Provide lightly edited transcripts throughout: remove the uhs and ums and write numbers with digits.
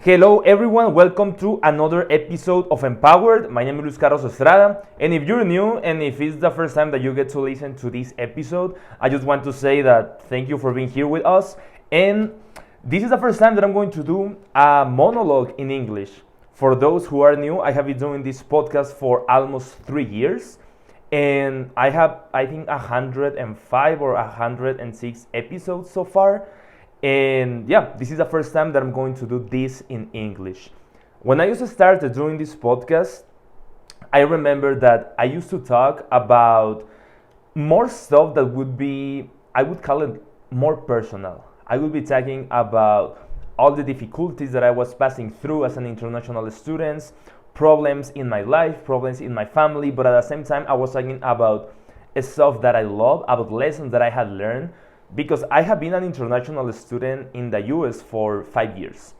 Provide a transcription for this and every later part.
Hello everyone, welcome to another episode of Empowered. My name is Luis Carlos Estrada, and if you're new and if it's the first time that you get to listen to this episode, I just want to say that thank you for being here with us. And this is the first time that I'm going to do a monologue in English. For those who are new, I have been doing this podcast for almost 3 years, and I have, I think, 105 or 106 episodes so far. And yeah, this is the first time that I'm going to do this in English. When I used to start doing this podcast, I remember that I used to talk about more stuff that would be, I would call it more personal. I would be talking about all the difficulties that I was passing through as an international student, problems in my life, problems in my family, but at the same time, I was talking about stuff that I love, about lessons that I had learned, because I have been an international student in the US for 5 years.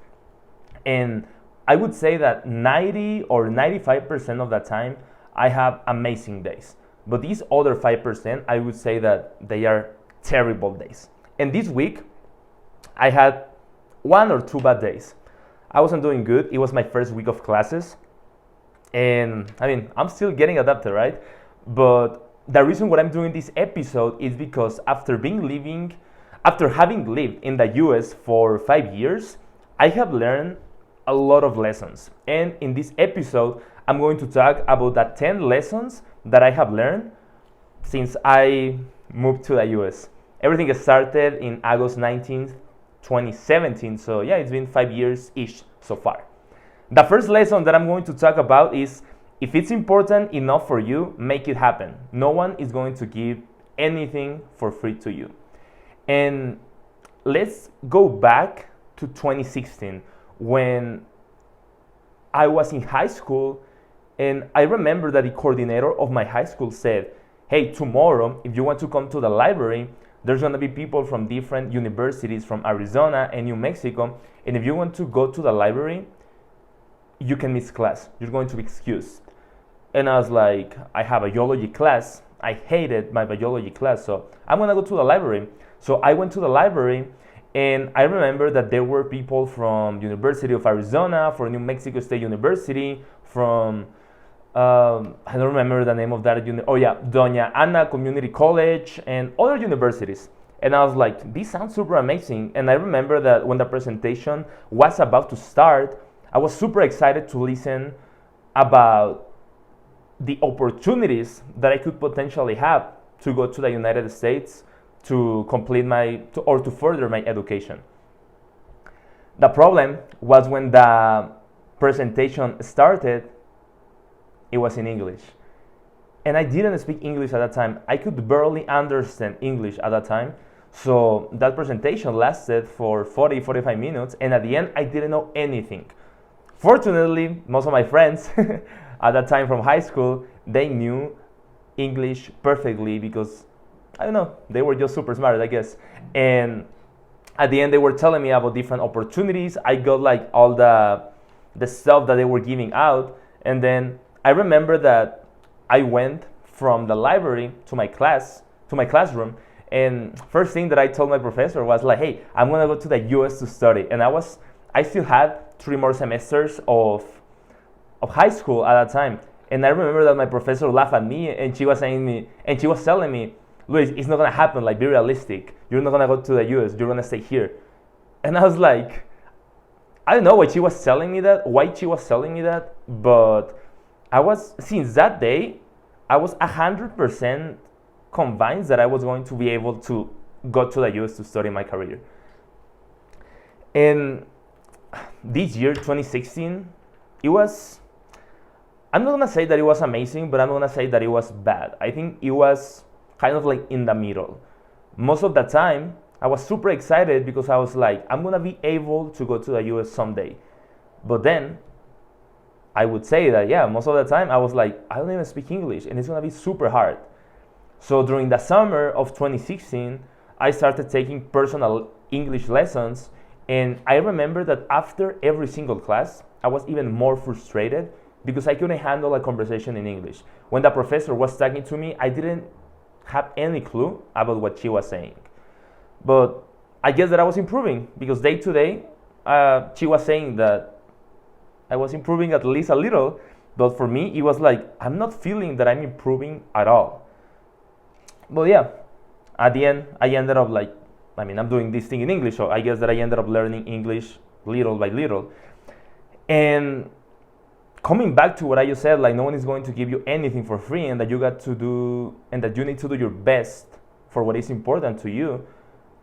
And I would say that 90 or 95% of the time, I have amazing days. But these other 5%, I would say that they are terrible days. And this week, I had 1 or 2 bad days. I wasn't doing good. It was my first week of classes. And I mean, I'm still getting adapted, right? But the reason why I'm doing this episode is because after having lived in the US for 5 years, I have learned a lot of lessons. And in this episode, I'm going to talk about the 10 lessons that I have learned since I moved to the US. Everything started in August 19th, 2017. So yeah, it's been 5 years-ish so far. The first lesson that I'm going to talk about is, if it's important enough for you, make it happen. No one is going to give anything for free to you. And let's go back to 2016 when I was in high school, and I remember that the coordinator of my high school said, hey, tomorrow, if you want to come to the library, there's going to be people from different universities from Arizona and New Mexico, and if you want to go to the library, you can miss class. You're going to be excused. And I was like, I have a biology class. I hated my biology class, so I'm gonna go to the library. So I went to the library, and I remember that there were people from University of Arizona, from New Mexico State University, from, I don't remember the name of that, Doña Ana Community College, and other universities. And I was like, this sounds super amazing. And I remember that when the presentation was about to start, I was super excited to listen about the opportunities that I could potentially have to go to the United States to complete to further my education. The problem was when the presentation started, it was in English. And I didn't speak English at that time. I could barely understand English at that time. So that presentation lasted for 45 minutes, and at the end, I didn't know anything. Fortunately, most of my friends at that time from high school, they knew English perfectly because, I don't know, they were just super smart, I guess. And at the end, they were telling me about different opportunities. I got like all the stuff that they were giving out. And then I remember that I went from the library to my classroom. And first thing that I told my professor was like, hey, I'm gonna go to the US to study. And I still had 3 more semesters of high school at that time. And I remember that my professor laughed at me, and she was telling me, Luis, it's not gonna happen, like, be realistic. You're not gonna go to the US, you're gonna stay here. And I was like, I don't know why she was telling me that, but since that day, I was 100% convinced that I was going to be able to go to the US to study my career. And this year, 2016, I'm not gonna say that it was amazing, but I'm gonna say that it was bad. I think it was kind of like in the middle. Most of the time, I was super excited because I was like, I'm gonna be able to go to the US someday. But then, I would say that, yeah, most of the time, I was like, I don't even speak English, and it's gonna be super hard. So during the summer of 2016, I started taking personal English lessons, and I remember that after every single class, I was even more frustrated because I couldn't handle a conversation in English. When the professor was talking to me, I didn't have any clue about what she was saying. But I guess that I was improving because day to day, she was saying that I was improving at least a little, but for me, it was like, I'm not feeling that I'm improving at all. But yeah, at the end, I ended up like, I'm doing this thing in English, so I guess that I ended up learning English little by little. And coming back to what I just said, like no one is going to give you anything for free, and that you got to do, and that you need to do your best for what is important to you.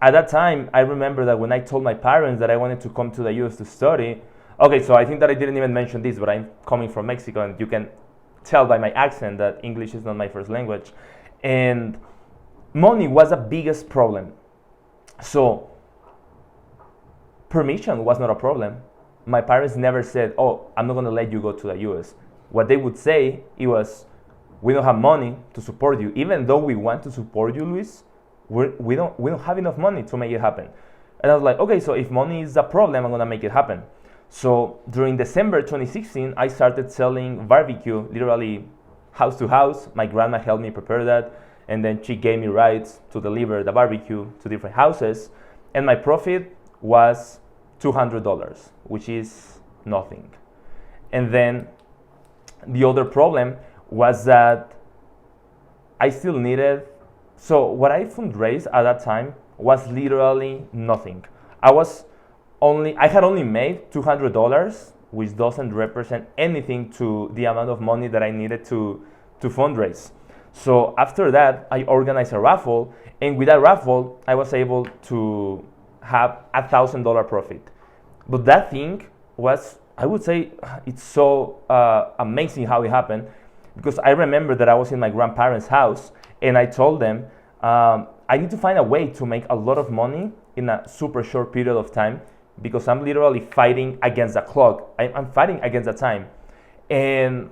At that time, I remember that when I told my parents that I wanted to come to the US to study, okay, so I think that I didn't even mention this, but I'm coming from Mexico, and you can tell by my accent that English is not my first language. And money was the biggest problem. So permission was not a problem. My parents never said, oh, I'm not going to let you go to the US. What they would say, it was, we don't have money to support you. Even though we want to support you, Luis, we don't have enough money to make it happen. And I was like, okay, so if money is a problem, I'm going to make it happen. So during December 2016, I started selling barbecue, literally house to house. My grandma helped me prepare that, and then she gave me rides to deliver the barbecue to different houses. And my profit was $200, which is nothing. And then the other problem was that I still needed, so what I fundraised at that time was literally nothing. I had only made $200, which doesn't represent anything to the amount of money that I needed to fundraise. So after that, I organized a raffle, and with that raffle, I was able to have $1,000 profit. But that thing was, I would say, it's so amazing how it happened, because I remember that I was in my grandparents' house, and I told them, I need to find a way to make a lot of money in a super short period of time, because I'm literally fighting against the clock. I'm fighting against the time. And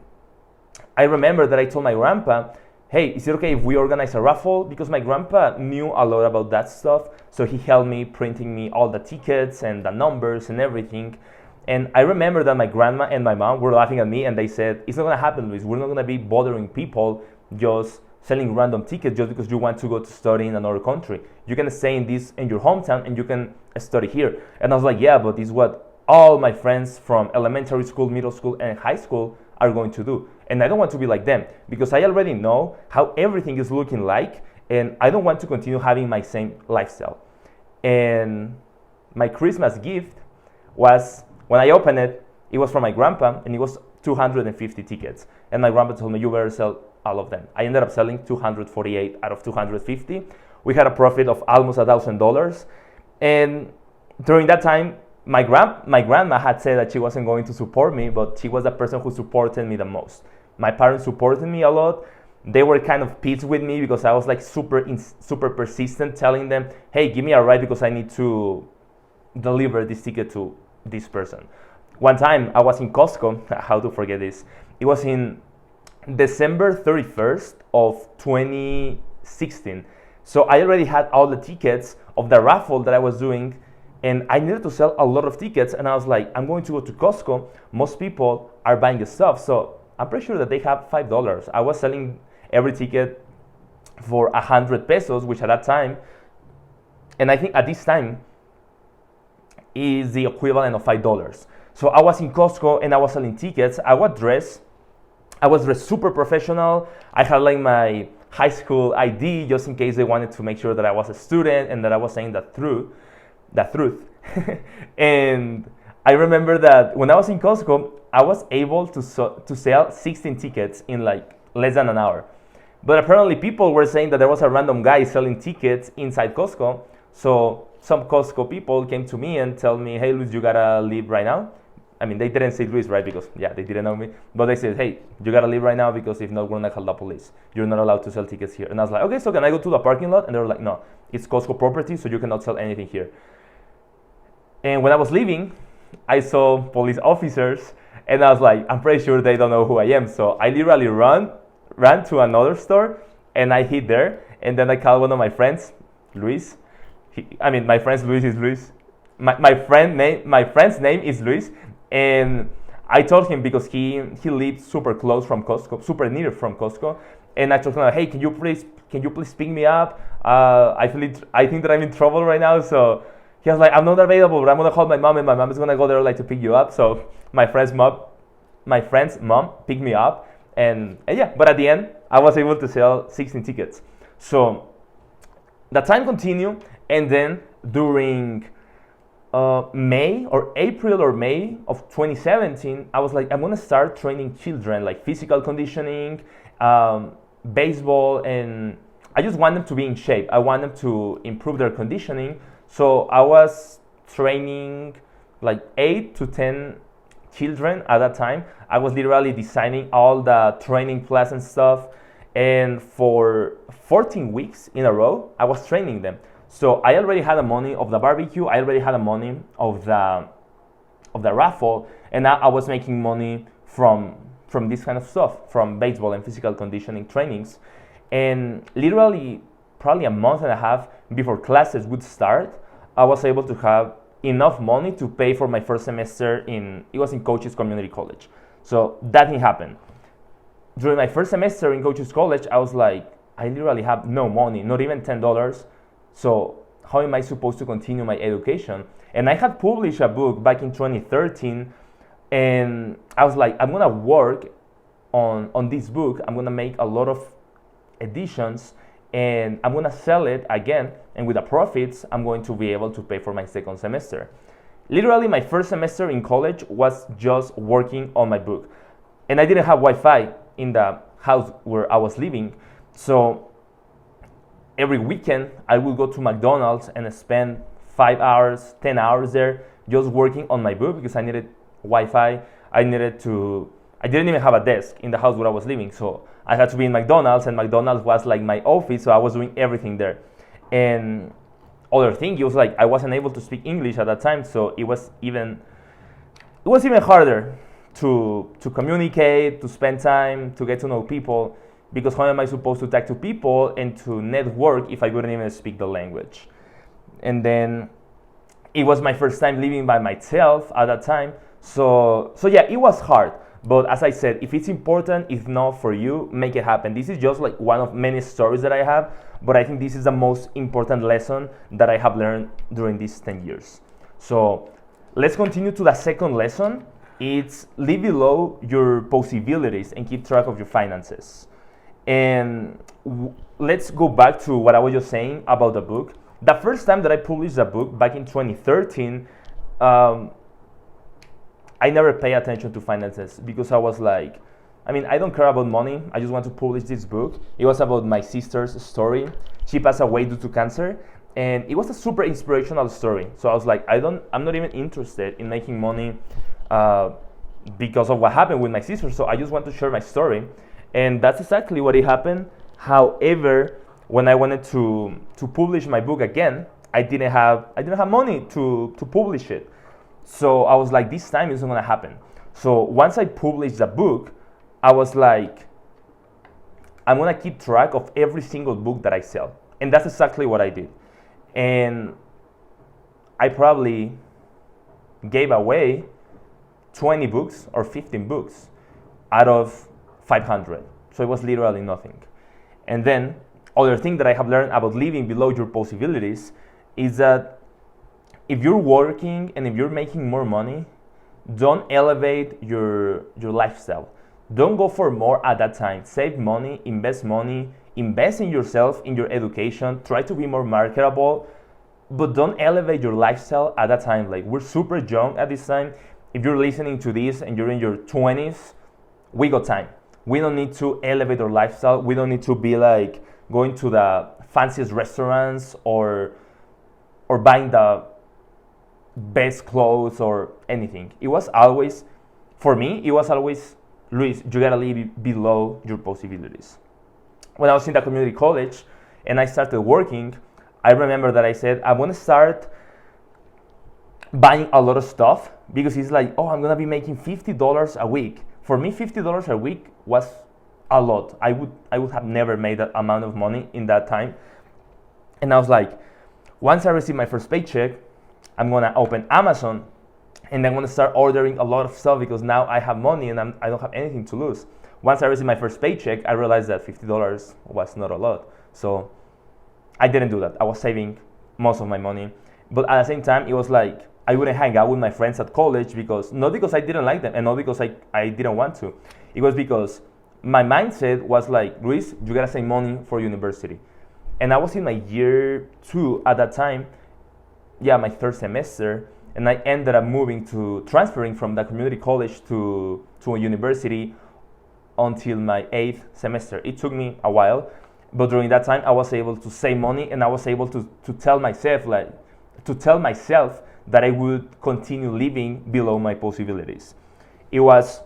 I remember that I told my grandpa, hey, is it okay if we organize a raffle? Because my grandpa knew a lot about that stuff, so he helped me printing me all the tickets and the numbers and everything. And I remember that my grandma and my mom were laughing at me, and they said, it's not gonna happen, Luis. We're not gonna be bothering people just selling random tickets just because you want to go to study in another country. You can stay in your hometown and you can study here. And I was like, yeah, but this is what all my friends from elementary school, middle school, and high school are going to do. And I don't want to be like them, because I already know how everything is looking like, and I don't want to continue having my same lifestyle. And my Christmas gift was, when I opened it, it was from my grandpa, and it was 250 tickets. And my grandpa told me, you better sell all of them. I ended up selling 248 out of 250. We had a profit of almost $1,000. And during that time, my grandma had said that she wasn't going to support me, but she was the person who supported me the most. My parents supported me a lot. They were kind of pissed with me because I was like super persistent, telling them, hey, give me a ride because I need to deliver this ticket to this person. One time I was in Costco, how to forget this? It was in December 31st of 2016. So I already had all the tickets of the raffle that I was doing, and I needed to sell a lot of tickets. And I was like, I'm going to go to Costco. Most people are buying the stuff, so I'm pretty sure that they have $5. I was selling every ticket for 100 pesos, which at that time, and I think at this time, is the equivalent of $5. So I was in Costco and I was selling tickets. I was dressed super professional. I had like my high school ID just in case they wanted to make sure that I was a student and that I was saying the truth. And I remember that when I was in Costco, I was able to sell 16 tickets in like less than an hour. But apparently people were saying that there was a random guy selling tickets inside Costco. So some Costco people came to me and told me, hey, Luis, you gotta leave right now. I mean, they didn't say Luis, right? Because, yeah, they didn't know me. But they said, hey, you gotta leave right now because if not, we're gonna call the police. You're not allowed to sell tickets here. And I was like, okay, so can I go to the parking lot? And they were like, no, it's Costco property, so you cannot sell anything here. And when I was leaving, I saw police officers, and I was like, I'm pretty sure they don't know who I am. So I literally ran to another store, and I hid there. And then I called one of my friends, Luis. My friend's Luis is Luis. My friend's name is Luis. And I told him, because he lived super close from Costco, super near from Costco, and I told him, hey, can you please pick me up? I think that I'm in trouble right now, so He was like, I'm not available, but I'm gonna call my mom, and my mom is gonna go there like to pick you up. So my friend's mom picked me up, and yeah. But at the end, I was able to sell 16 tickets. So the time continued, and then during May or April or May of 2017, I was like, I'm gonna start training children, like physical conditioning, baseball, and I just want them to be in shape. I want them to improve their conditioning. So I was training like 8 to 10 children at that time. I was literally designing all the training plans and stuff. And for 14 weeks in a row, I was training them. So I already had the money of the barbecue. I already had the money of the raffle, and now I was making money from this kind of stuff, from baseball and physical conditioning trainings. And literally, probably a month and a half before classes would start, I was able to have enough money to pay for my first semester it was in Coaches Community College. So that didn't happen. During my first semester in Coaches College, I was like, I literally have no money, not even $10. So how am I supposed to continue my education? And I had published a book back in 2013, and I was like, I'm gonna work on this book. I'm gonna make a lot of editions, and I'm gonna sell it again, and with the profits, I'm going to be able to pay for my second semester. Literally, my first semester in college was just working on my book, and I didn't have Wi-Fi in the house where I was living, so every weekend I would go to McDonald's and spend 5 hours, 10 hours there just working on my book because I needed Wi-Fi. I didn't even have a desk in the house where I was living, so I had to be in McDonald's, and McDonald's was like my office, so I was doing everything there. And other thing, it was like I wasn't able to speak English at that time, so it was even harder to communicate, to spend time, to get to know people, because how am I supposed to talk to people and to network if I wouldn't even speak the language? And then it was my first time living by myself at that time, so yeah, it was hard. But as I said, if it's important, if not for you, make it happen. This is just like one of many stories that I have, but I think this is the most important lesson that I have learned during these 10 years. So let's continue to the second lesson. It's live below your possibilities and keep track of your finances. And let's go back to what I was just saying about the book. The first time that I published the book back in 2013, I never pay attention to finances because I was like, I don't care about money. I just want to publish this book. It was about my sister's story. She passed away due to cancer, and it was a super inspirational story. So I was like, I'm not even interested in making money because of what happened with my sister. So I just want to share my story, and that's exactly what happened. However, when I wanted to publish my book again, I didn't have money to publish it. So I was like, this time it's not gonna happen. So once I published the book, I was like, I'm gonna keep track of every single book that I sell. And that's exactly what I did. And I probably gave away 20 books or 15 books out of 500. So it was literally nothing. And then other thing that I have learned about living below your possibilities is that if you're working and if you're making more money, don't elevate your lifestyle. Don't go for more at that time. Save money, invest in yourself, in your education, try to be more marketable, but don't elevate your lifestyle at that time. Like, we're super young at this time. If you're listening to this and you're in your 20s, we got time. We don't need to elevate our lifestyle. We don't need to be like going to the fanciest restaurants or buying the best clothes or anything. It was always, for me, Luis, you gotta live below your possibilities. When I was in the community college and I started working, I remember that I said, I want to start buying a lot of stuff because it's like, oh, I'm gonna be making $50 a week. For me, $50 a week was a lot. I would have never made that amount of money in that time. And I was like, once I receive my first paycheck, I'm gonna open Amazon and I'm gonna start ordering a lot of stuff because now I have money and I don't have anything to lose. Once I received my first paycheck, I realized that $50 was not a lot. So I didn't do that. I was saving most of my money. But at the same time, it was like I wouldn't hang out with my friends at college because not because I didn't like them and not because I didn't want to. It was because my mindset was like, Luis, you gotta save money for university. And I was in my year 2 at that time, yeah, my third semester, and I ended up transferring from that community college to a university until my 8th semester. It took me a while, but during that time I was able to save money, and I was able to tell myself that I would continue living below my possibilities. It was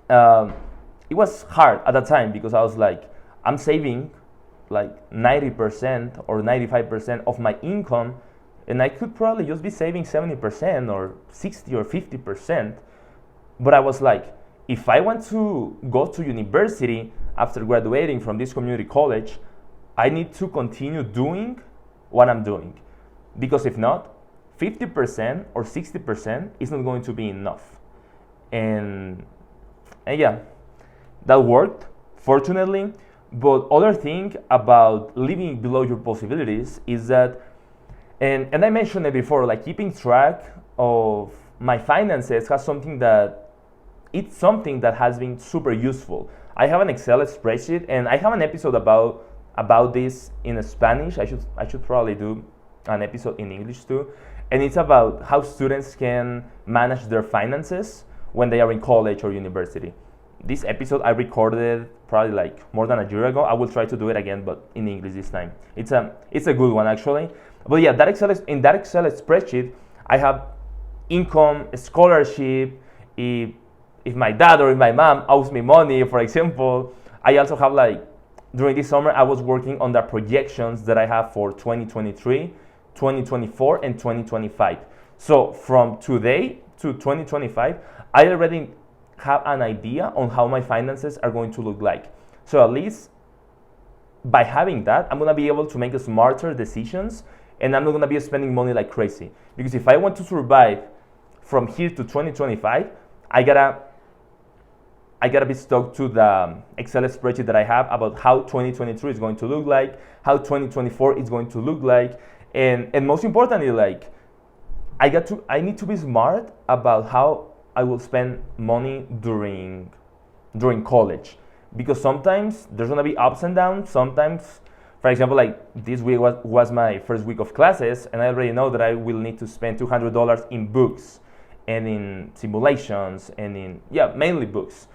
hard at that time because I was like, I'm saving like 90% or 95% of my income, and I could probably just be saving 70% or 60 or 50%. But I was like, if I want to go to university after graduating from this community college, I need to continue doing what I'm doing. Because if not, 50% or 60% is not going to be enough. And yeah, that worked, fortunately. But other thing about living below your possibilities is that, and I mentioned it before, like keeping track of my finances it's something that has been super useful. I have an Excel spreadsheet, and I have an episode about this in Spanish. I should probably do an episode in English too. And it's about how students can manage their finances when they are in college or university. This episode I recorded probably like more than a year ago. I will try to do it again, but in English this time. It's a good one actually. But yeah, in that Excel spreadsheet, I have income, scholarship. If my dad or if my mom owes me money, for example, I also have like, during this summer, I was working on the projections that I have for 2023, 2024, and 2025. So from today to 2025, I already have an idea on how my finances are going to look like. So at least by having that, I'm gonna be able to make smarter decisions, and I'm not gonna be spending money like crazy. Because if I want to survive from here to 2025, I gotta be stuck to the Excel spreadsheet that I have about how 2023 is going to look like, how 2024 is going to look like, and most importantly, like I need to be smart about how I will spend money during college, because sometimes there's gonna be ups and downs. Sometimes, for example, like this week was my first week of classes, and I already know that I will need to spend $200 in books and in simulations and in mainly books,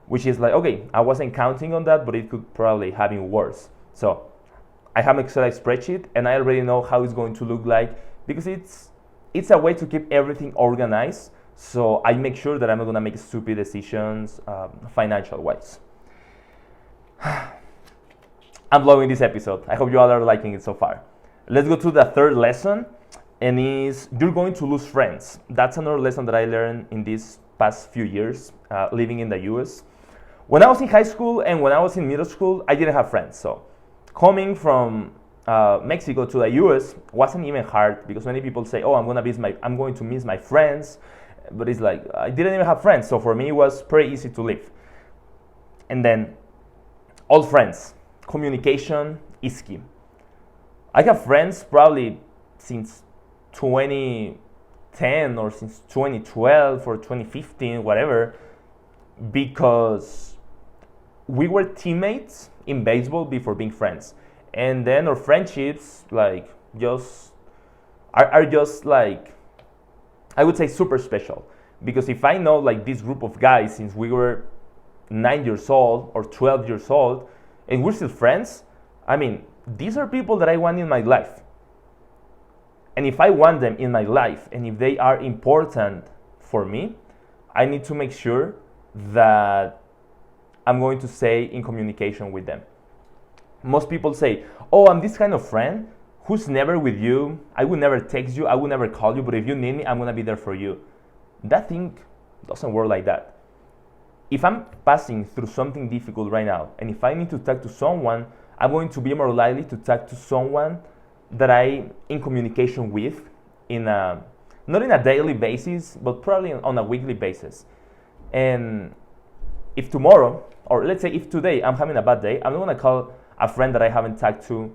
which is like, okay, I wasn't counting on that, but it could probably have been worse. So I have an Excel spreadsheet, and I already know how it's going to look like, because it's a way to keep everything organized. So I make sure that I'm not gonna make stupid decisions financial wise. I'm loving this episode. I hope you all are liking it so far. Let's go to the third lesson, and is you're going to lose friends. That's another lesson that I learned in these past few years living in the US. When I was in high school and when I was in middle school, I didn't have friends. So coming from Mexico to the US wasn't even hard, because many people say, oh, I'm going to miss my friends. But it's like, I didn't even have friends. So for me, it was pretty easy to live. And then old friends, communication is key. I have friends probably since 2010 or since 2012 or 2015, whatever, because we were teammates in baseball before being friends. And then our friendships like just are just like, I would say, super special. Because if I know like this group of guys since we were 9 years old or 12 years old, and we're still friends, I mean, these are people that I want in my life. And if I want them in my life, and if they are important for me, I need to make sure that I'm going to stay in communication with them. Most people say, oh, I'm this kind of friend who's never with you. I will never text you. I will never call you. But if you need me, I'm going to be there for you. That thing doesn't work like that. If I'm passing through something difficult right now, and if I need to talk to someone, I'm going to be more likely to talk to someone that I'm in communication with not in a daily basis, but probably on a weekly basis. And if tomorrow, or let's say if today I'm having a bad day, I'm not going to call a friend that I haven't talked to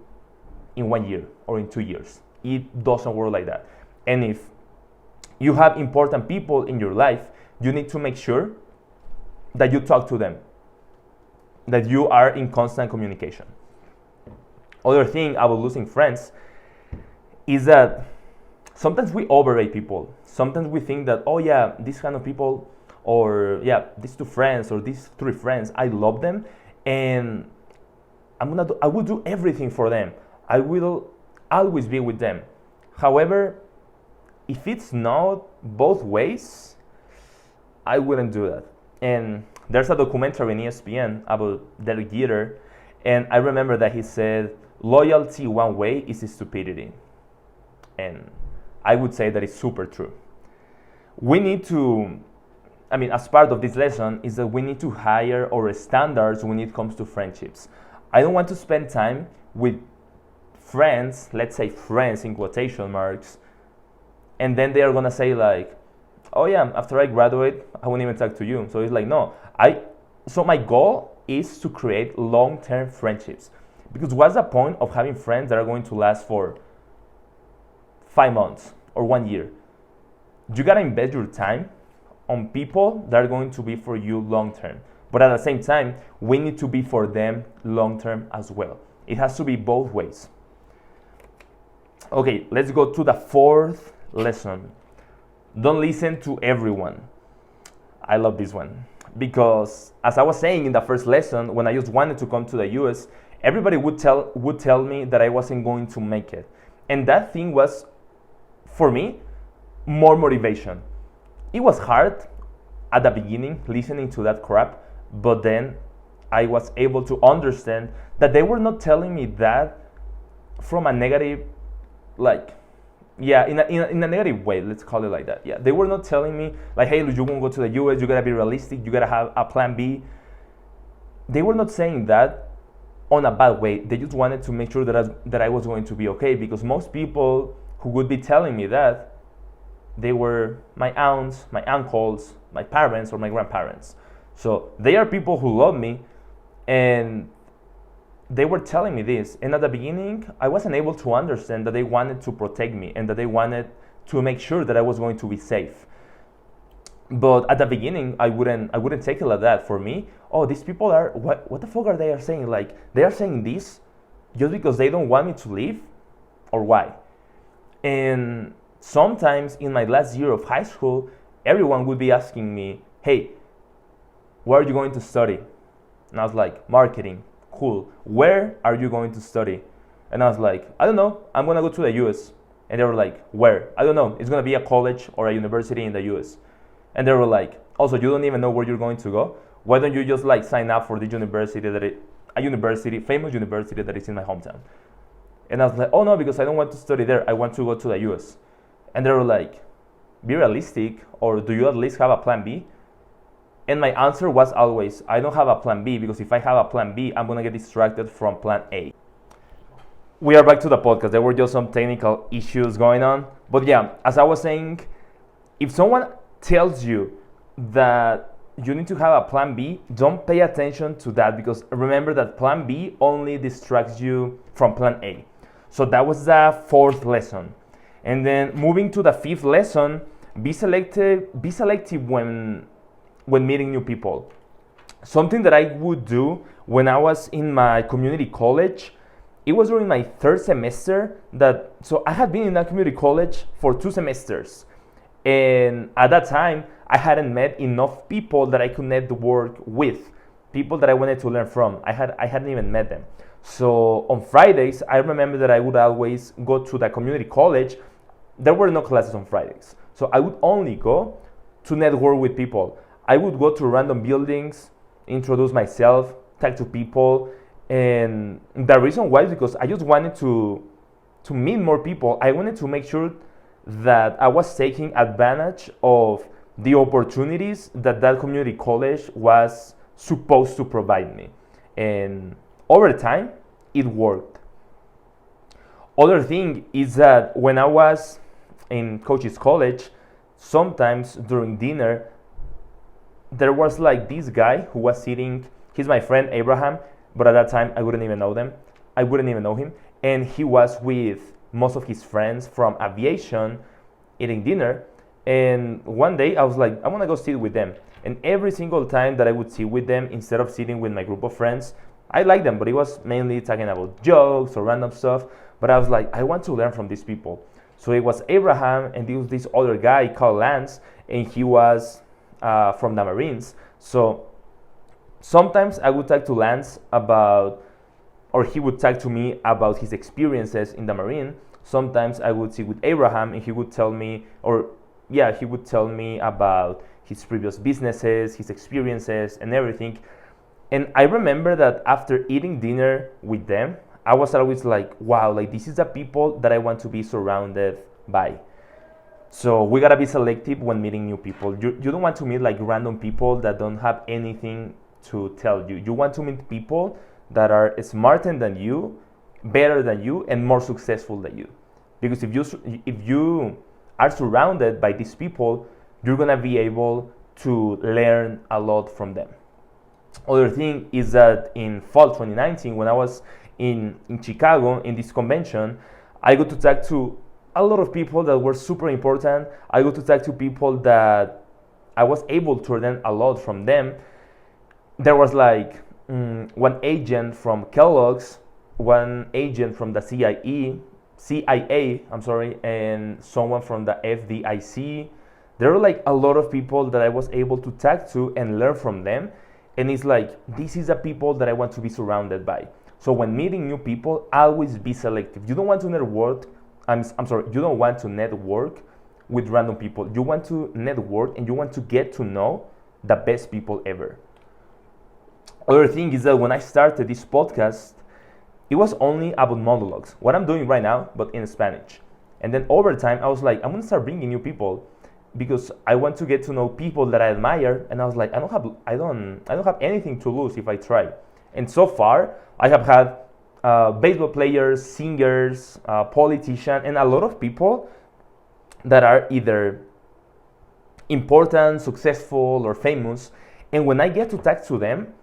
in 1 year or in 2 years. it doesn't work like that. And if you have important people in your life, you need to make sure that you talk to them, that you are in constant communication. Other thing about losing friends is that sometimes we overrate people. Sometimes we think that, oh yeah, these kind of people, or yeah, these two friends or these three friends, I love them, and I will do everything for them. I will always be with them. However, if it's not both ways, I wouldn't do that. And there's a documentary in ESPN about Derek Jeter, and I remember that he said, loyalty one way is stupidity. And I would say that it's super true. We need to, as part of this lesson, is that we need to hire our standards when it comes to friendships. I don't want to spend time with friends, let's say friends in quotation marks, and then they are gonna say like, oh yeah, after I graduate, I won't even talk to you. So it's like, no, so my goal is to create long-term friendships. Because what's the point of having friends that are going to last for 5 months or 1 year? You gotta invest your time on people that are going to be for you long-term. But at the same time, we need to be for them long-term as well. It has to be both ways. Okay, let's go to the fourth lesson. Don't listen to everyone. I love this one because, as I was saying in the first lesson, when I just wanted to come to the US, everybody would tell me that I wasn't going to make it. And that thing was, for me, more motivation. It was hard at the beginning listening to that crap, but then I was able to understand that they were not telling me that from a negative, in a negative way, let's call it like that. Yeah, they were not telling me like, hey, you won't go to the US, you gotta be realistic, you gotta have a plan B. They were not saying that on a bad way. They just wanted to make sure that I was going to be okay, because most people who would be telling me that, they were my aunts, my uncles, my parents, or my grandparents. So they are people who love me, and they were telling me this. And at the beginning, I wasn't able to understand that they wanted to protect me and that they wanted to make sure that I was going to be safe. But at the beginning, I wouldn't take it like that. For me, oh, these people are, what the fuck are they saying? Like, they are saying this just because they don't want me to leave, or why? And sometimes in my last year of high school, everyone would be asking me, hey, where are you going to study? And I was like, marketing. Cool. Where are you going to study? And I was like, I don't know. I'm going to go to the US. And they were like, where? I don't know. It's going to be a college or a university in the US. And they were like, also, you don't even know where you're going to go? Why don't you just sign up for the university famous university that is in my hometown? And I was like, oh no, because I don't want to study there. I want to go to the US. And they were like, be realistic, or do you at least have a plan B? And my answer was always, I don't have a plan B, because if I have a plan B, I'm going to get distracted from plan A. We are back to the podcast. There were just some technical issues going on. But yeah, as I was saying, if someone tells you that you need to have a plan B, don't pay attention to that, because remember that plan B only distracts you from plan A. So that was the fourth lesson. And then moving to the fifth lesson, be selective when meeting new people. Something that I would do when I was in my community college, it was during my third semester so I had been in that community college for 2 semesters. And at that time, I hadn't met enough people that I could network with, people that I wanted to learn from. I hadn't even met them. So on Fridays, I remember that I would always go to the community college. There were no classes on Fridays. So I would only go to network with people. I would go to random buildings, introduce myself, talk to people. And the reason why is because I just wanted to meet more people. I wanted to make sure that I was taking advantage of the opportunities that community college was supposed to provide me. And over time, it worked. Other thing is that when I was in coach's college, sometimes during dinner, there was this guy who was sitting. He's my friend Abraham, but at that time I wouldn't even know him. And he was with most of his friends from aviation eating dinner. And one day I was like, I want to go sit with them. And every single time that I would sit with them, instead of sitting with my group of friends, I liked them, but it was mainly talking about jokes or random stuff. But I was like, I want to learn from these people. So it was Abraham, and there was this other guy called Lance, and he was from the Marines. So sometimes I would talk to Lance about, or he would talk to me about his experiences in the Marine. Sometimes I would sit with Abraham, and he would tell me, he would tell me about his previous businesses, his experiences, and everything. And I remember that after eating dinner with them, I was always like, wow, like this is the people that I want to be surrounded by. So we gotta be selective when meeting new people. You don't want to meet like random people that don't have anything to tell you. You want to meet people that are smarter than you, better than you, and more successful than you. Because if you are surrounded by these people, you're gonna be able to learn a lot from them. Other thing is that in fall 2019, when I was in Chicago in this convention, I got to talk to a lot of people that were super important. I got to talk to people that I was able to learn a lot from them. There was like one agent from Kellogg's, one agent from the CIA, and someone from the FDIC. There were like a lot of people that I was able to talk to and learn from them. And it's like, this is the people that I want to be surrounded by. So when meeting new people, always be selective. You don't want to network, you don't want to network with random people. You want to network and you want to get to know the best people ever. Other thing is that when I started this podcast, it was only about monologues. What I'm doing right now, but in Spanish. And then over time, I was like, I'm gonna start bringing new people because I want to get to know people that I admire. And I was like, I don't have anything to lose if I try. And so far, I have had baseball players, singers, politicians, and a lot of people that are either important, successful, or famous. And when I get to talk to them,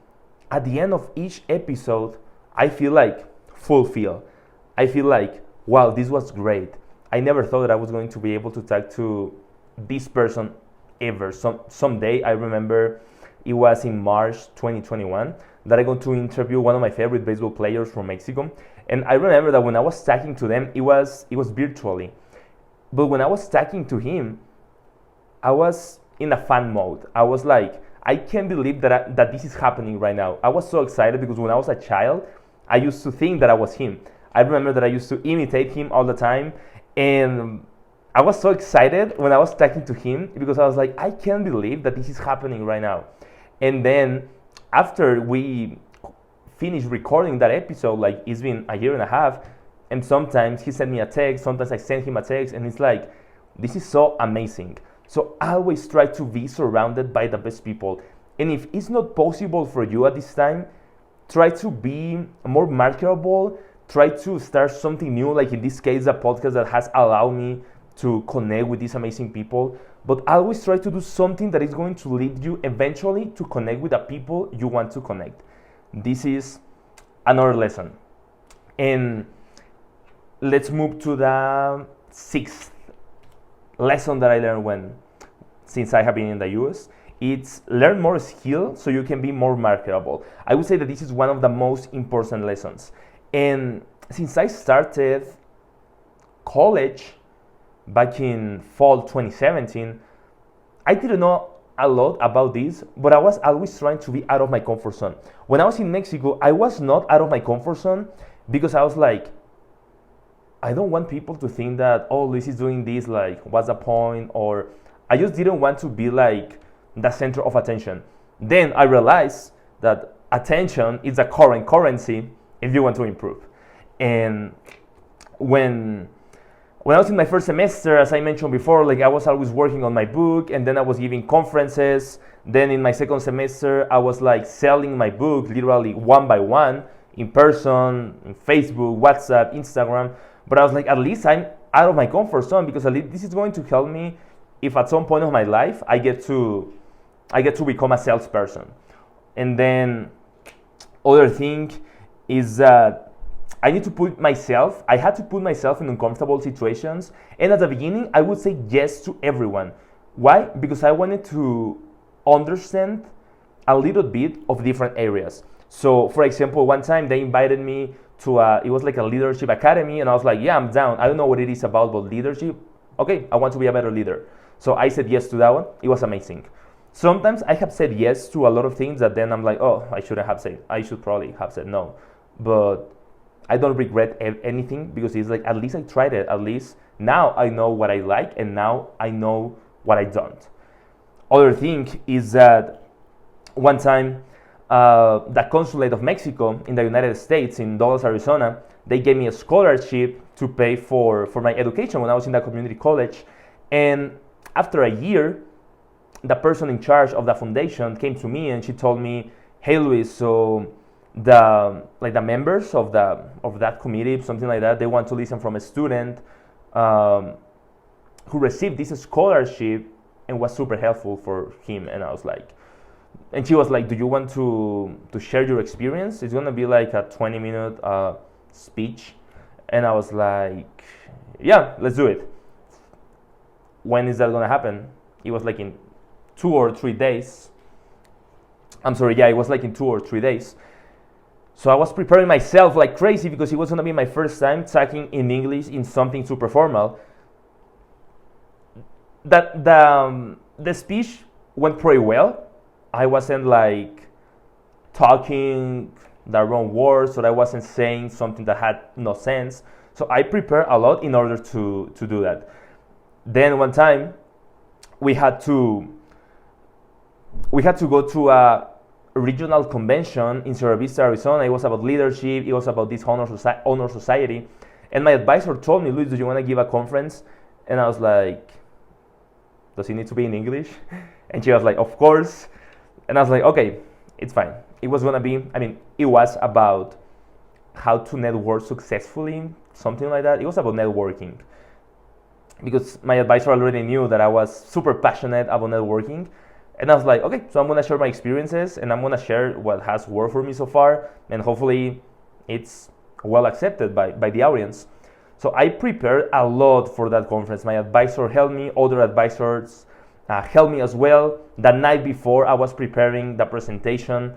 at the end of each episode, I feel like fulfilled. I feel like, wow, this was great. I never thought that I was going to be able to talk to this person ever. Someday, I remember it was in March 2021 that I got to interview one of my favorite baseball players from Mexico. And I remember that when I was talking to them, it was virtually. But when I was talking to him, I was in a fan mode. I was like, I can't believe that this is happening right now. I was so excited because when I was a child, I used to think that I was him. I remember that I used to imitate him all the time. And I was so excited when I was talking to him because I was like, I can't believe that this is happening right now. And then after we finished recording that episode, like it's been a year and a half, and sometimes he sent me a text, sometimes I send him a text, and it's like, this is so amazing. So I always try to be surrounded by the best people. And if it's not possible for you at this time, try to be more marketable, try to start something new, like in this case, a podcast that has allowed me to connect with these amazing people. But always try to do something that is going to lead you eventually to connect with the people you want to connect. This is another lesson. And let's move to the sixth lesson that I learned since I have been in the US. It's learn more skill so you can be more marketable. I would say that this is one of the most important lessons. And since I started college back in fall 2017, I didn't know a lot about this, but I was always trying to be out of my comfort zone. When I was in Mexico, I was not out of my comfort zone because I was like, I don't want people to think that, oh, Luis is doing this, like, what's the point? Or I just didn't want to be like the center of attention. Then I realized that attention is a current currency if you want to improve. And when I was in my first semester, as I mentioned before, like I was always working on my book, and then I was giving conferences. Then in my second semester, I was like selling my book literally one by one in person, in Facebook, WhatsApp, Instagram. But I was like, at least I'm out of my comfort zone because at least this is going to help me if at some point of my life I get to become a salesperson. And then other thing is that I need to put myself, I had to put myself in uncomfortable situations. And at the beginning, I would say yes to everyone. Why? Because I wanted to understand a little bit of different areas. So, for example, one time they invited me to it was like a leadership academy, and I was like, yeah, I'm down. I don't know what it is about, but leadership, okay, I want to be a better leader. So I said yes to that one. It was amazing. Sometimes I have said yes to a lot of things that then I'm like, oh, I shouldn't have said. I should probably have said no. But I don't regret anything because it's like, at least I tried it. At least now I know what I like and now I know what I don't. Other thing is that one time, the consulate of Mexico in the United States in Dulles, Arizona, they gave me a scholarship to pay for my education when I was in the community college. And after a year, the person in charge of the foundation came to me and she told me, hey Luis, so the members of that committee, something like that, they want to listen from a student who received this scholarship and was super helpful for him. And I was like, and she was like, do you want to share your experience? It's gonna be like a 20-minute speech. And I was like, yeah, let's do it. When is that gonna happen? It was like in 2 or 3 days. I'm sorry, yeah, it was like in 2 or 3 days. So I was preparing myself like crazy because it was gonna be my first time talking in English in something super formal. The speech went pretty well. I wasn't like talking the wrong words, or I wasn't saying something that had no sense. So I prepared a lot in order to do that. Then one time we had to go to a regional convention in Sierra Vista, Arizona. It was about leadership. It was about this honor society. And my advisor told me, Luis, do you want to give a conference? And I was like, does it need to be in English? And she was like, of course. And I was like, okay, it's fine. It was gonna be, it was about how to network successfully, something like that. It was about networking. Because my advisor already knew that I was super passionate about networking. And I was like, okay, so I'm gonna share my experiences and I'm gonna share what has worked for me so far. And hopefully it's well accepted by the audience. So I prepared a lot for that conference. My advisor helped me, other advisors helped me as well. The night before, I was preparing the presentation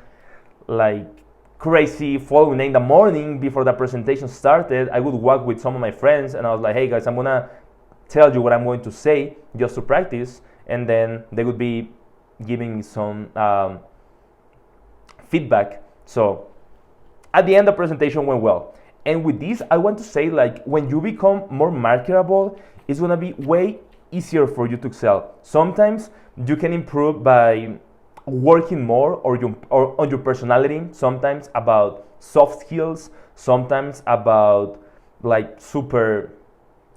like crazy. Following in the morning before the presentation started, I would walk with some of my friends and I was like, hey guys, I'm gonna tell you what I'm going to say just to practice. And then they would be giving me some feedback. So at the end, the presentation went well. And with this, I want to say, like, when you become more marketable, it's gonna be way easier for you to excel. Sometimes you can improve by working more on your personality, sometimes about soft skills, sometimes about like super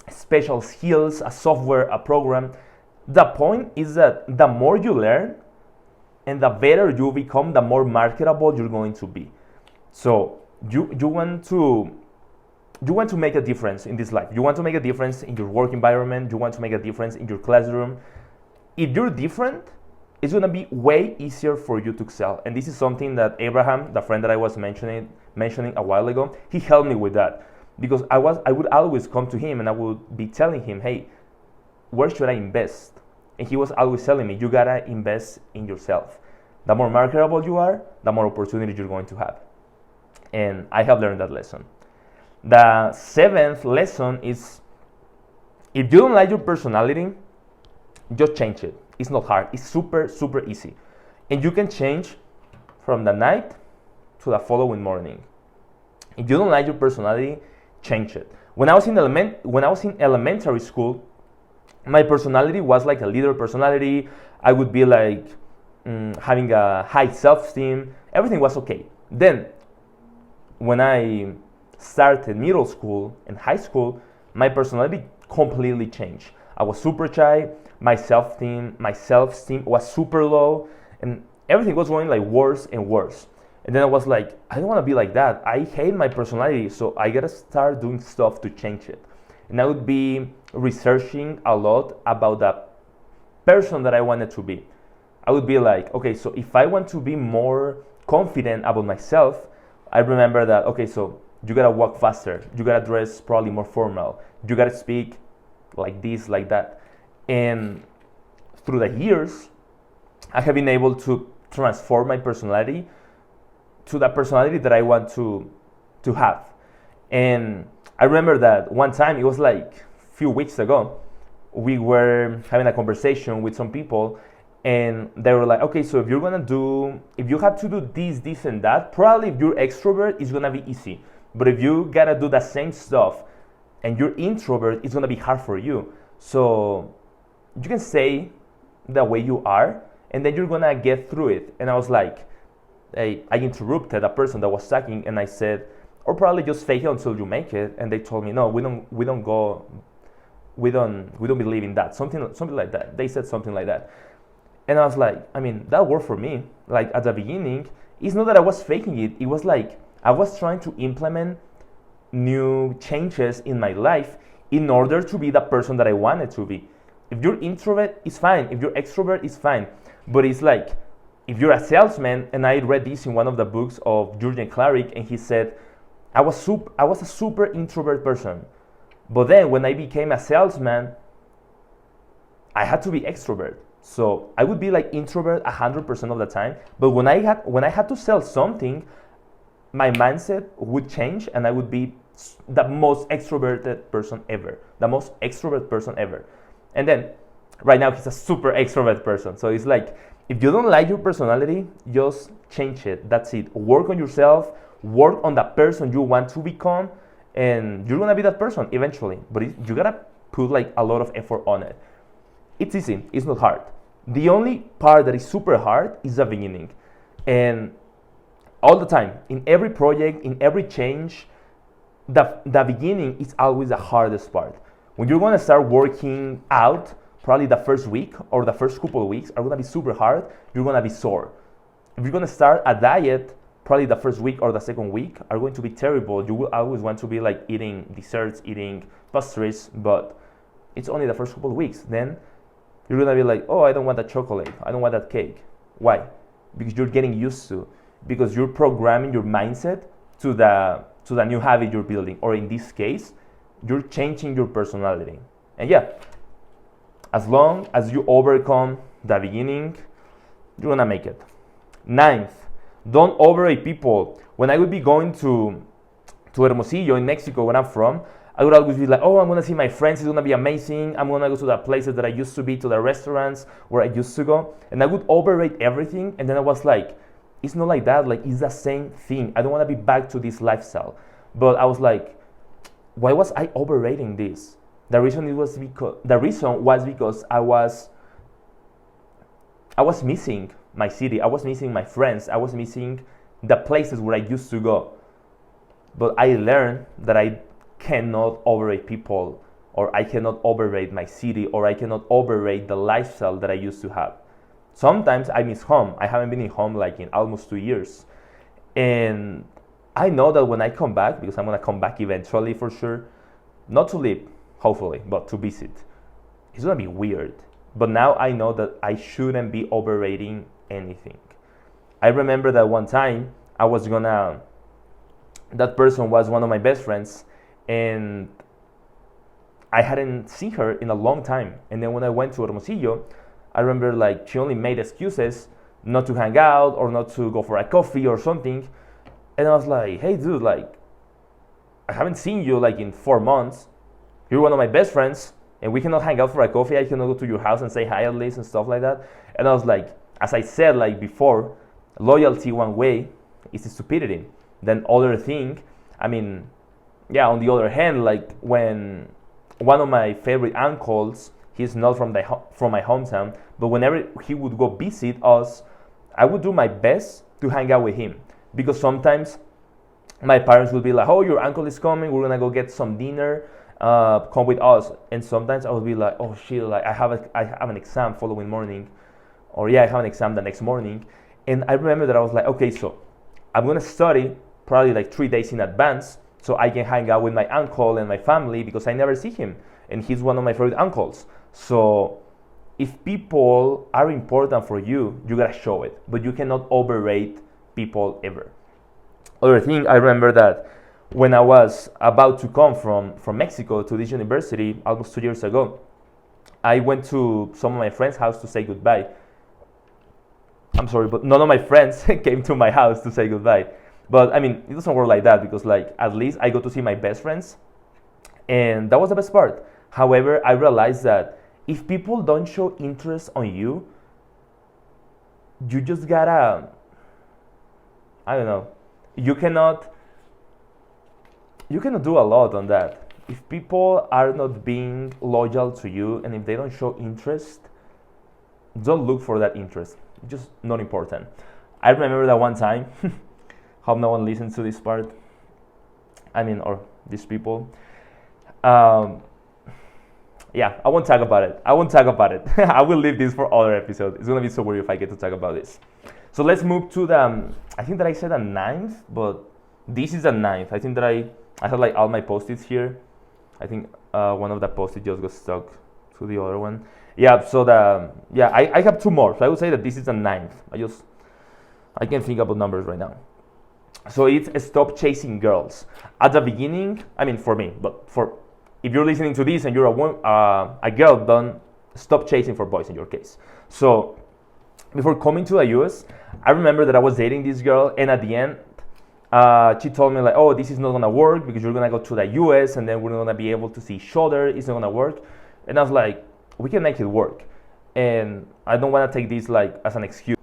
special skills, a software, a program. The point is that the more you learn and the better you become, the more marketable you're going to be. So you want to make a difference in this life. You want to make a difference in your work environment. You want to make a difference in your classroom. If you're different, it's going to be way easier for you to excel. And this is something that Abraham, the friend that I was mentioning a while ago, he helped me with that. Because I would always come to him and I would be telling him, hey, where should I invest? And he was always telling me, you gotta invest in yourself. The more marketable you are, the more opportunity you're going to have. And I have learned that lesson. The 7th lesson is, if you don't like your personality, just change it. It's not hard. It's super, super easy. And you can change from the night to the following morning. If you don't like your personality, change it. When I was in elementary school, my personality was like a leader personality. I would be like having a high self-esteem. Everything was okay. Then, when I started middle school and high school, my personality completely changed. I was super shy. My self-esteem was super low, and everything was going like worse and worse. And then I was like, I don't want to be like that. I hate my personality, so I gotta start doing stuff to change it. And I would be researching a lot about the person that I wanted to be. I would be like, okay, so if I want to be more confident about myself, I remember that, okay, so You gotta walk faster. You gotta dress probably more formal. You gotta speak like this, like that. And through the years, I have been able to transform my personality to the personality that I want to have. And I remember that one time, it was like a few weeks ago, we were having a conversation with some people, and they were like, okay, so if you have to do this and that, probably if you're extrovert, it's gonna be easy. But if you gotta do the same stuff and you're introvert, it's gonna be hard for you. So you can say the way you are, and then you're gonna get through it. And I was like, I interrupted a person that was talking, and I said, or probably just fake it until you make it. And they told me, no, we don't believe in that. Something like that. They said something like that. And I was like, I mean, that worked for me. Like at the beginning, it's not that I was faking it. It was like I was trying to implement new changes in my life in order to be the person that I wanted to be. If you're introvert, it's fine. If you're extrovert, it's fine. But it's like, if you're a salesman, and I read this in one of the books of Jurgen Klarik, and he said, I was a super introvert person. But then when I became a salesman, I had to be extrovert. So I would be like introvert 100% of the time. But when I had to sell something, my mindset would change, and I would be the most extroverted person ever. The most extrovert person ever. And then right now he's a super extrovert person. So it's like, if you don't like your personality, just change it. That's it. Work on yourself. Work on the person you want to become, and you're gonna be that person eventually. But you gotta put like a lot of effort on it. It's easy. It's not hard. The only part that is super hard is the beginning. And all the time, in every project, in every change, the beginning is always the hardest part. When you're gonna start working out, probably the first week or the first couple of weeks are gonna be super hard. You're gonna be sore. If you're gonna start a diet, probably the first week or the second week are going to be terrible. You will always want to be like eating desserts, eating pastries, but it's only the first couple of weeks. Then you're gonna be like, oh, I don't want that chocolate. I don't want that cake. Why? Because you're getting used to, because you're programming your mindset to the new habit you're building, or in this case, you're changing your personality. And yeah, as long as you overcome the beginning, you're gonna make it. Ninth, don't overrate people. When I would be going to Hermosillo in Mexico, where I'm from, I would always be like, oh, I'm gonna see my friends, it's gonna be amazing. I'm gonna go to the places that I used to be, to the restaurants where I used to go. And I would overrate everything. And then I was like, it's not like that. Like, it's the same thing. I don't wanna be back to this lifestyle. But I was like, why was I overrating this? The reason was because I was missing my city. I was missing my friends. I was missing the places where I used to go. But I learned that I cannot overrate people, or I cannot overrate my city, or I cannot overrate the lifestyle that I used to have. Sometimes I miss home. I haven't been in home like in almost 2 years. And I know that when I come back, because I'm gonna come back eventually for sure, not to live, hopefully, but to visit, it's gonna be weird. But now I know that I shouldn't be overrating anything. I remember that one time that person was one of my best friends, and I hadn't seen her in a long time. And then when I went to Hermosillo, I remember like she only made excuses not to hang out or not to go for a coffee or something. And I was like, hey dude, like, I haven't seen you like in 4 months. You're one of my best friends, and we cannot hang out for a coffee. I cannot go to your house and say hi at least and stuff like that. And I was like, as I said like before, loyalty one way is stupidity. Then other thing, I mean, yeah, on the other hand, like when one of my favorite uncles, he's not from my hometown, but whenever he would go visit us, I would do my best to hang out with him. Because sometimes my parents would be like, oh, your uncle is coming, we're gonna go get some dinner, come with us. And sometimes I would be like, oh shit, like I have an exam following morning, or yeah, I have an exam the next morning. And I remember that I was like, okay, so I'm gonna study probably like 3 days in advance, so I can hang out with my uncle and my family, because I never see him, and he's one of my favorite uncles. So if people are important for you, you gotta show it, but you cannot overrate people ever. Other thing, I remember that when I was about to come from Mexico to this university almost 2 years ago, I went to some of my friends' house to say goodbye. I'm sorry, but none of my friends came to my house to say goodbye. But I mean, it doesn't work like that because like at least I got to see my best friends, and that was the best part. However, I realized that if people don't show interest on you, you just gotta, I don't know, you cannot do a lot on that. If people are not being loyal to you and if they don't show interest, don't look for that interest. It's just not important. I remember that one time, hope no one listens to this part. I mean, or these people. Yeah, I won't talk about it. I I will leave this for other episodes. It's gonna be so weird if I get to talk about this. So let's move to the, I think that I said a ninth, but this is a ninth. I think that I have like all my post-its here. I think one of the post-its just got stuck to the other one. Yeah, so I have two more. So I would say that this is a ninth. I can't think about numbers right now. So it's stop chasing girls. At the beginning, I mean for me, but for if you're listening to this and you're a girl, don't stop chasing for boys in your case. So before coming to the US, I remember that I was dating this girl, and at the end, she told me like, oh, this is not gonna work because you're gonna go to the US and then we're not gonna be able to see each other. It's not gonna work. And I was like, we can make it work. And I don't wanna take this like as an excuse.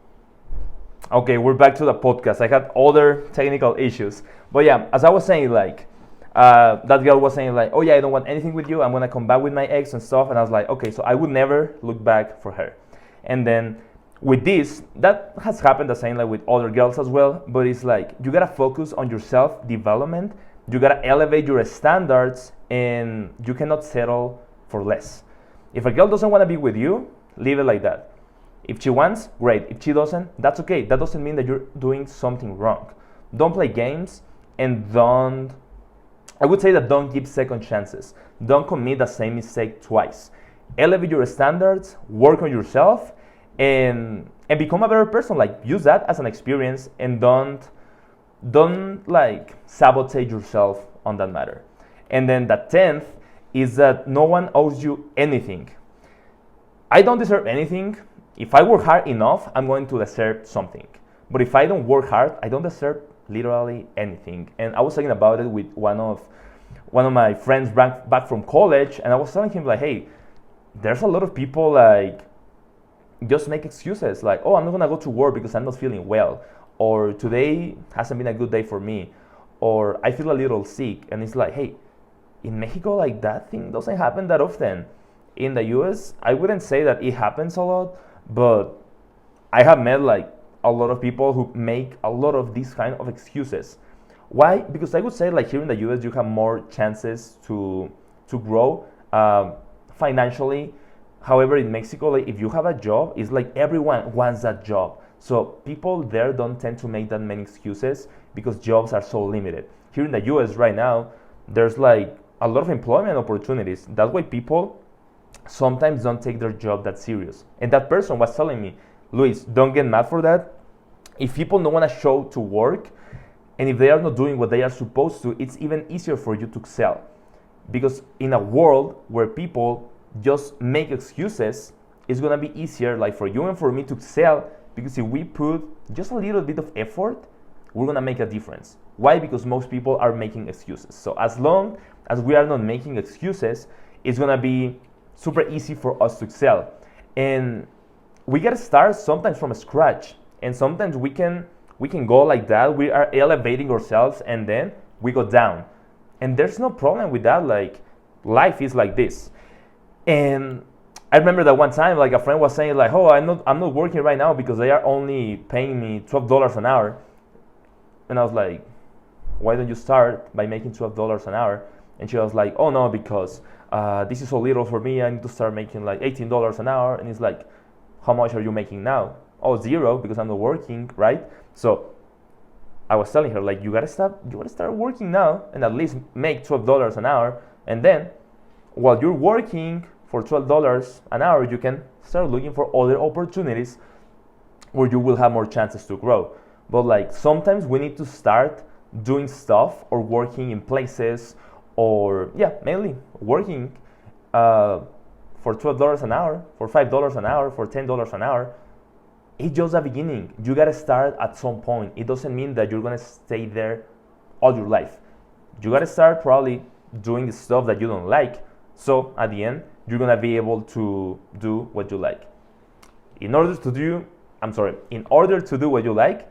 Okay, we're back to the podcast. I had other technical issues. But yeah, as I was saying, like, that girl was saying like, oh yeah, I don't want anything with you. I'm gonna come back with my ex and stuff. And I was like, okay, so I would never look back for her. And then with this, that has happened the same like with other girls as well. But it's like you gotta focus on your self-development. You gotta elevate your standards, and you cannot settle for less. If a girl doesn't want to be with you, leave it like that. If she wants, great. If she doesn't, that's okay. That doesn't mean that you're doing something wrong. Don't play games, and I would say that don't give second chances. Don't commit the same mistake twice. Elevate your standards, work on yourself, and become a better person. Like use that as an experience, and don't like sabotage yourself on that matter. And then the 10th is that no one owes you anything. I don't deserve anything. If I work hard enough, I'm going to deserve something. But if I don't work hard, I don't deserve literally anything. And I was talking about it with one of my friends back from college, and I was telling him like, hey, there's a lot of people like just make excuses like, oh, I'm not gonna go to work because I'm not feeling well, or today hasn't been a good day for me, or I feel a little sick. And it's like, hey, in Mexico, like that thing doesn't happen that often. In the US, I wouldn't say that it happens a lot, but I have met like a lot of people who make a lot of these kind of excuses. Why? Because I would say like here in the US, you have more chances to grow financially. However, in Mexico, like if you have a job, it's like everyone wants that job. So people there don't tend to make that many excuses because jobs are so limited. Here in the US right now, there's like a lot of employment opportunities. That's why people sometimes don't take their job that serious. And that person was telling me, Luis, don't get mad for that. If people don't want to show to work, and if they are not doing what they are supposed to, it's even easier for you to excel. Because in a world where people just make excuses, it's gonna be easier like for you and for me to excel, because if we put just a little bit of effort, we're gonna make a difference. Why? Because most people are making excuses. So as long as we are not making excuses, it's gonna be super easy for us to excel. And we gotta start sometimes from scratch, and sometimes we can go like that. We are elevating ourselves and then we go down, and there's no problem with that. Like life is like this. And I remember that one time like a friend was saying like, oh, I'm not working right now because they are only paying me $12 an hour. And I was like, why don't you start by making $12 an hour? And she was like, oh no, because this is so little for me. I need to start making like $18 an hour. And it's like, how much are you making now? Oh, zero, because I'm not working, right? So I was telling her like, you gotta start working now and at least make $12 an hour. And then while you're working for $12 an hour, you can start looking for other opportunities where you will have more chances to grow. But like sometimes we need to start doing stuff or working in places, or mainly working for $12 an hour, for $5 an hour, for $10 an hour. It's just a beginning. You gotta start at some point. It doesn't mean that you're gonna stay there all your life. You gotta start probably doing the stuff that you don't like, so at the end you're gonna be able to do what you like. In order to do what you like,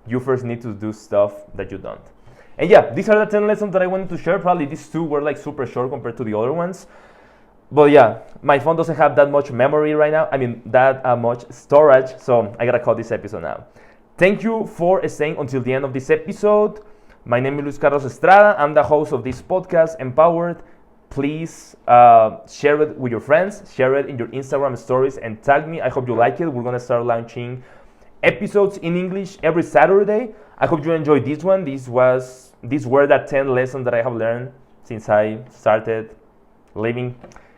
you first need to do stuff that you don't. And these are the 10 lessons that I wanted to share. Probably these two were like super short compared to the other ones. But my phone doesn't have that much memory right now. I mean, that much storage. So I gotta cut this episode now. Thank you for staying until the end of this episode. My name is Luis Carlos Estrada. I'm the host of this podcast, Empowered. Please share it with your friends. Share it in your Instagram stories and tag me. I hope you like it. We're gonna start launching episodes in English every Saturday. I hope you enjoyed this one. These were the 10 lessons that I have learned since I started living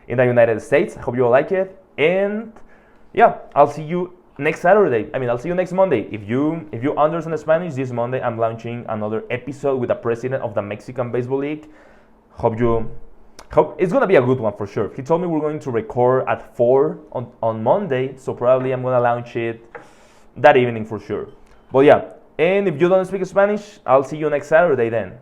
in the United States. I hope you all like it. And I'll see you next Saturday. I'll see you next Monday. If you understand Spanish, this Monday I'm launching another episode with the president of the Mexican Baseball League. Hope it's gonna be a good one for sure. He told me we're going to record at 4 on Monday, so probably I'm gonna launch it that evening for sure. But and if you don't speak Spanish, I'll see you next Saturday then.